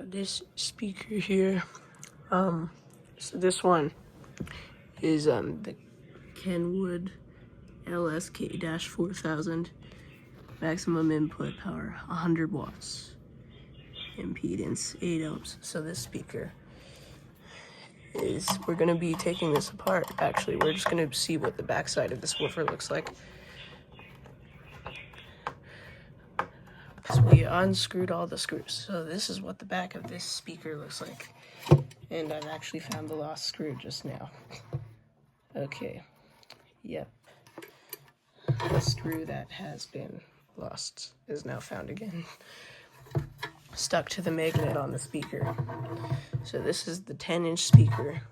This speaker here, so this one is the Kenwood LSK-4000, maximum input power 100 watts, impedance 8 ohms. So this speaker is, we're going to be taking this apart. Actually, we're just going to see what the backside of this woofer looks like. So we unscrewed all the screws. So this is what the back of this speaker looks like. And I've actually found the lost screw just now. Okay, yep. The screw that has been lost is now found again. Stuck to the magnet on the speaker. So this is the 10-inch speaker.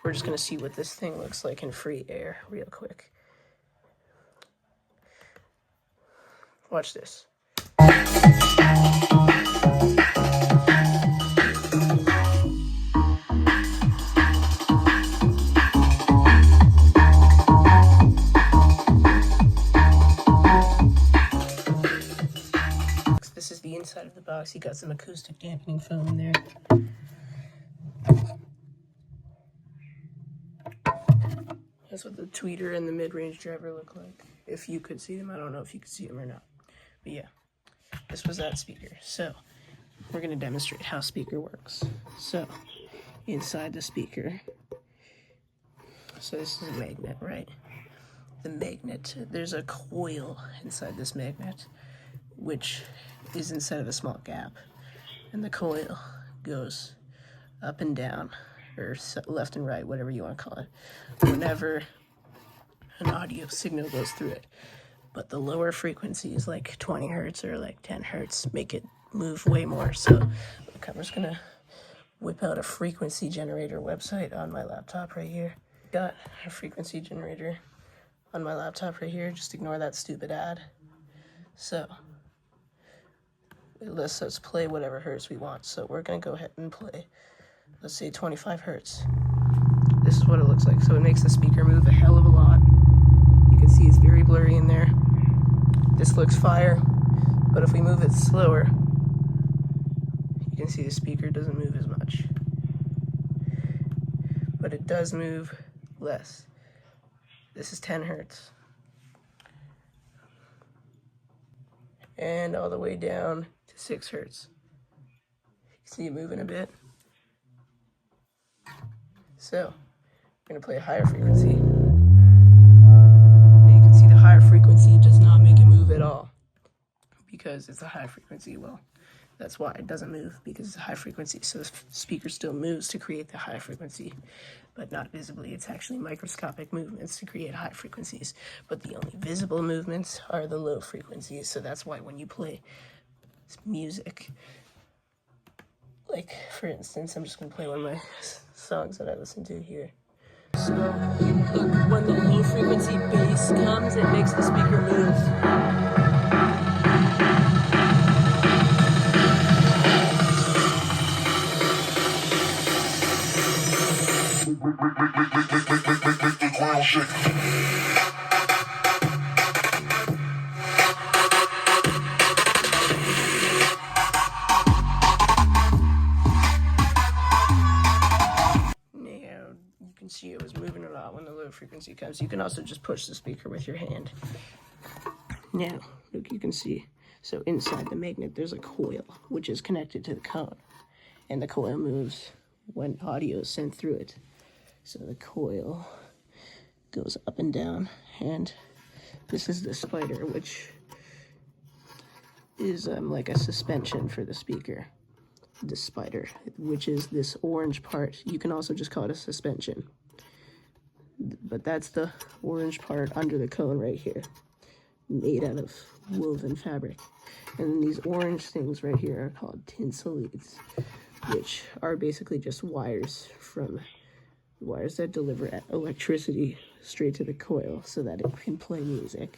We're just gonna see what this thing looks like in free air real quick. Watch this. This is the inside of the box. You got some acoustic dampening foam in there. That's what the tweeter and the mid-range driver look like. If you could see them, I don't know if you could see them or not. But yeah, this was that speaker. So we're going to demonstrate how speaker works. So inside the speaker, so this is a magnet, right? The magnet, there's a coil inside this magnet, which is inside of a small gap. And the coil goes up and down, or left and right, whatever you want to call it, whenever an audio signal goes through it. But the lower frequencies, like 20 hertz or like 10 hertz, make it move way more. So I'm just gonna whip out a frequency generator website on my laptop right here. Got a frequency generator on my laptop right here. Just ignore that stupid ad. So it lets us play whatever hertz we want. So we're gonna go ahead and play, let's say 25 hertz. This is what it looks like. So it makes the speaker move a hell of a lot. You can see it's very blurry in there. This looks fire, but if we move it slower, you can see the speaker doesn't move as much. But it does move less. This is 10 hertz. And all the way down to 6 hertz. You can see it moving a bit. So, we're going to play a higher frequency. And you can see the higher frequency does not make it move at all. Because it's a high frequency. Well, that's why it doesn't move, because it's a high frequency. So the speaker still moves to create the high frequency, but not visibly. It's actually microscopic movements to create high frequencies. But the only visible movements are the low frequencies. So that's why when you play music, like for instance, I'm just going to play one of my songs that I listen to here. So look, when the low frequency bass comes, it makes the speaker move. You can see it was moving a lot when the low frequency comes. You can also just push the speaker with your hand. Now, look, you can see. So inside the magnet, there's a coil, which is connected to the cone. And the coil moves when audio is sent through it. So the coil goes up and down, and this is the spider, which is like a suspension for the speaker. The spider, which is this orange part. You can also just call it a suspension. But that's the orange part under the cone right here, made out of woven fabric. And then these orange things right here are called tinsel leads, which are basically just wires that deliver electricity straight to the coil so that it can play music.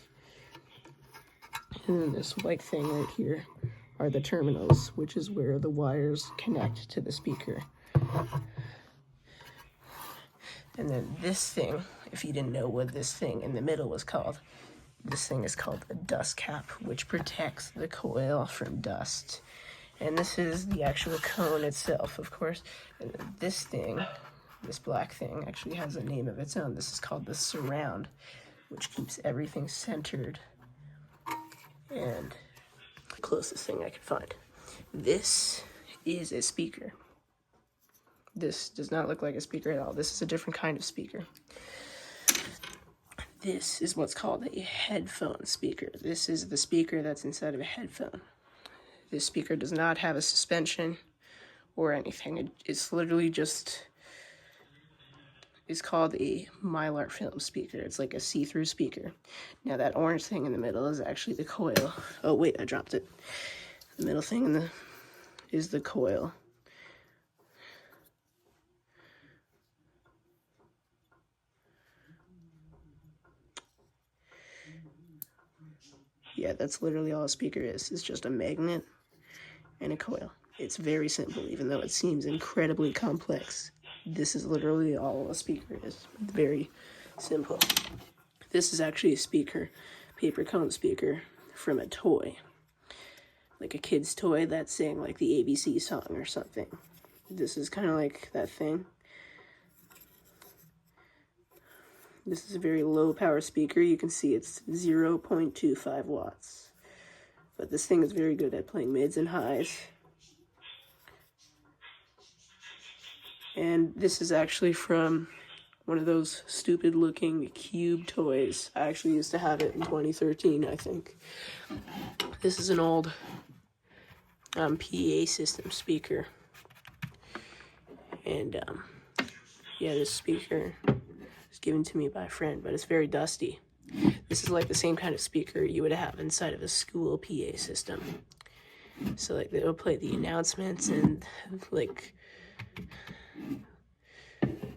And then this white thing right here are the terminals, which is where the wires connect to the speaker. And then this thing, if you didn't know what this thing in the middle was called, this thing is called a dust cap, which protects the coil from dust. And this is the actual cone itself, of course. And then this thing, this black thing, actually has a name of its own. This is called the surround, which keeps everything centered. And the closest thing I could find. This is a speaker. This does not look like a speaker at all. This is a different kind of speaker. This is what's called a headphone speaker. This is the speaker that's inside of a headphone. This speaker does not have a suspension or anything. It's literally just, it's called a mylar film speaker. It's like a see-through speaker. Now that orange thing in the middle is actually the coil. Oh wait, I dropped it. The middle thing is the coil. Yeah, that's literally all a speaker is. It's just a magnet and a coil. It's very simple, even though it seems incredibly complex. This is literally all a speaker is. It's very simple. This is actually a speaker, paper cone speaker from a toy. Like a kid's toy that sang like the ABC song or something. This is kind of like that thing. This is a very low power speaker. You can see it's 0.25 watts. But this thing is very good at playing mids and highs. And this is actually from one of those stupid looking cube toys. I actually used to have it in 2013, I think. This is an old PA system speaker. And yeah, this speaker was given to me by a friend, but it's very dusty. This is like the same kind of speaker you would have inside of a school PA system. So like they would play the announcements and like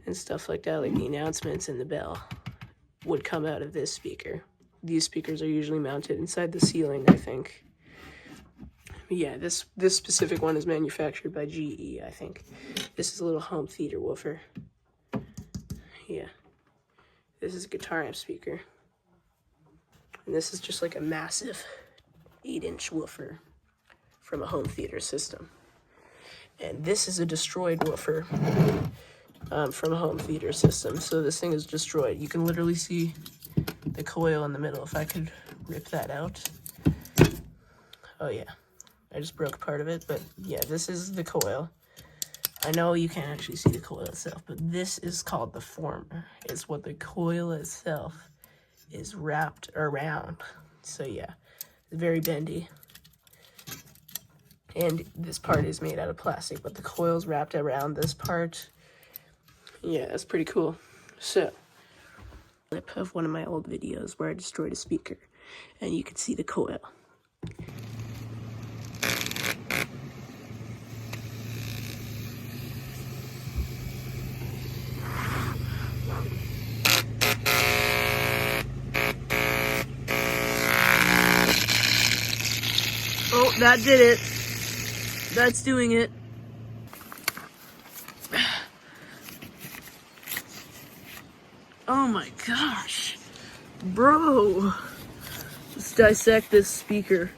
and stuff like that, like the announcements and the bell would come out of this speaker. These speakers are usually mounted inside the ceiling, I think. Yeah, this specific one is manufactured by GE, I think. This is a little home theater woofer. Yeah. This is a guitar amp speaker. And this is just like a massive 8-inch woofer from a home theater system. And this is a destroyed woofer from a home theater system. So this thing is destroyed. You can literally see the coil in the middle. If I could rip that out. Oh yeah, I just broke part of it. But yeah, this is the coil. I know you can't actually see the coil itself, but this is called the former. It's what the coil itself is wrapped around. So yeah, it's very bendy. And this part is made out of plastic, but the coil's wrapped around this part. Yeah, that's pretty cool. So, clip of one of my old videos where I destroyed a speaker, and you can see the coil. Oh, that did it. That's doing it. Oh my gosh. Bro. Let's dissect this speaker.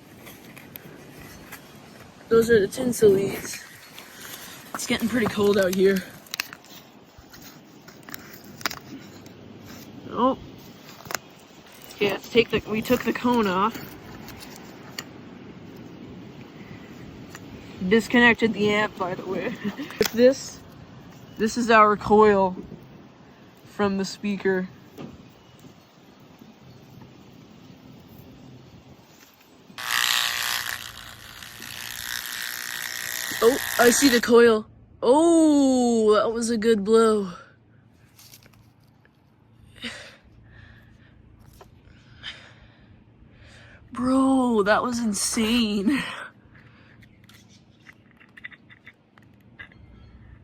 Those are the tinsel leads. It's getting pretty cold out here. Oh. Yeah, we took the cone off. Disconnected the amp, by the way. This is our coil from the speaker. Oh, I see the coil. Oh, that was a good blow. Bro, that was insane.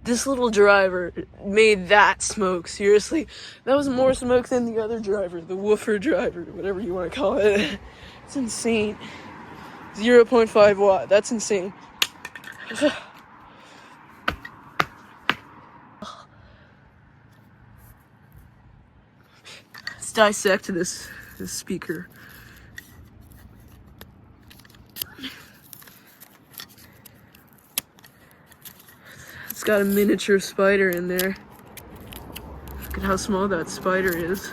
This little driver made that smoke, seriously. That was more smoke than the other driver, the woofer driver, whatever you want to call it. It's insane. 0.5 watt, that's insane. Let's dissect this speaker. It's got a miniature spider in there. Look at how small that spider is.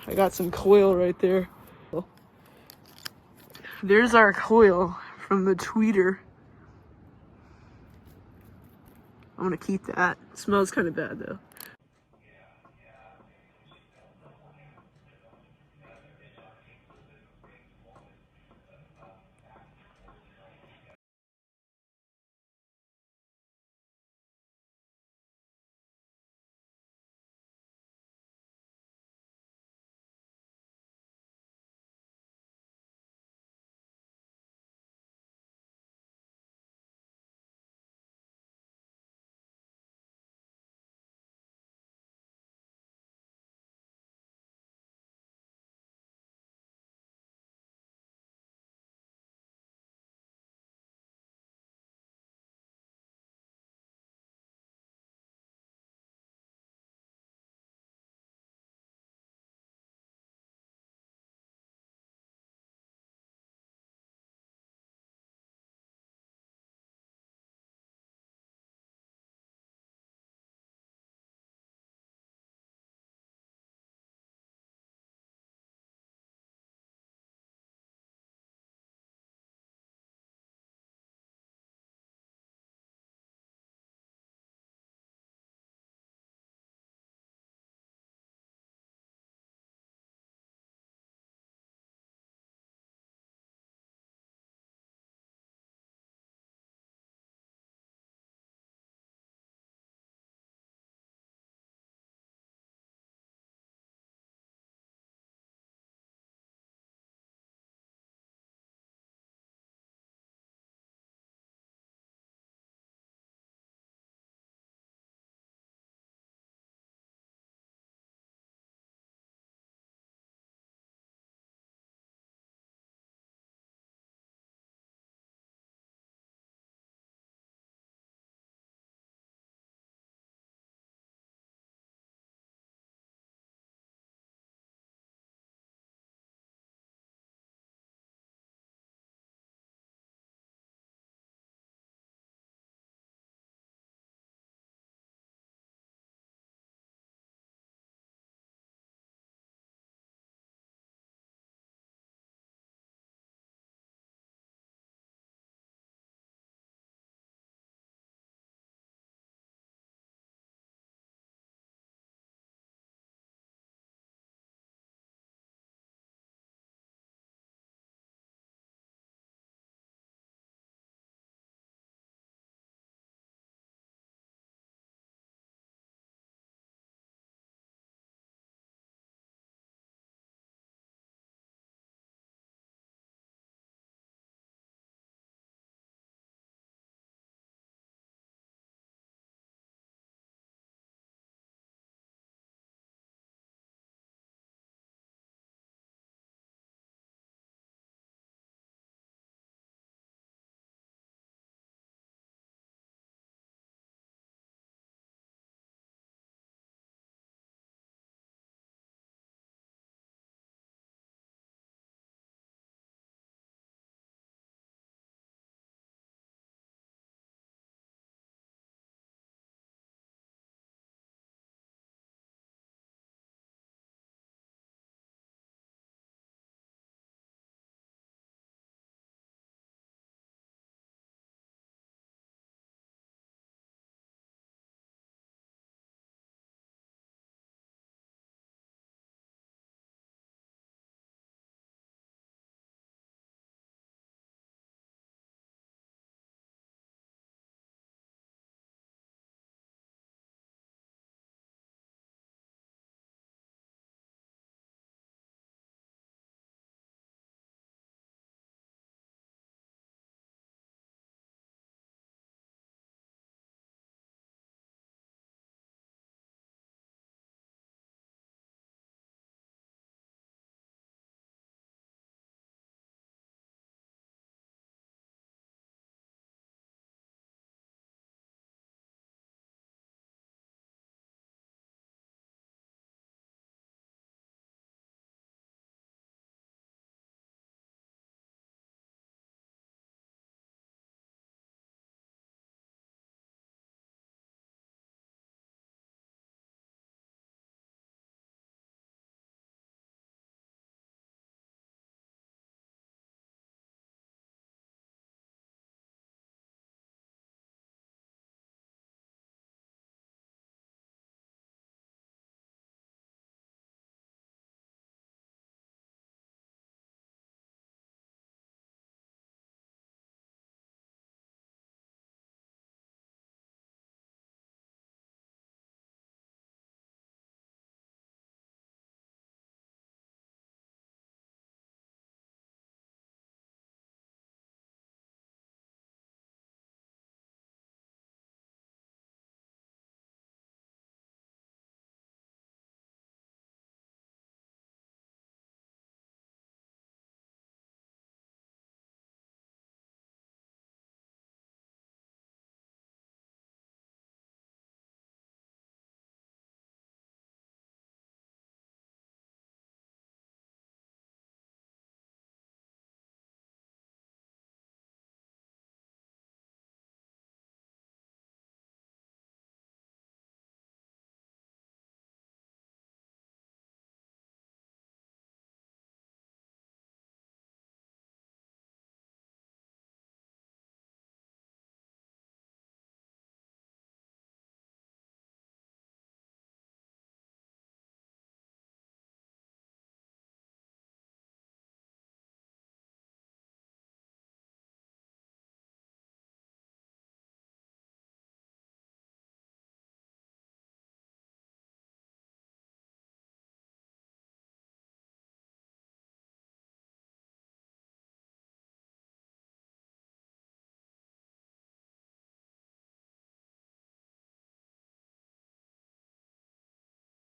I got some coil right there. There's our coil from the tweeter. I'm gonna keep that. It smells kind of bad though.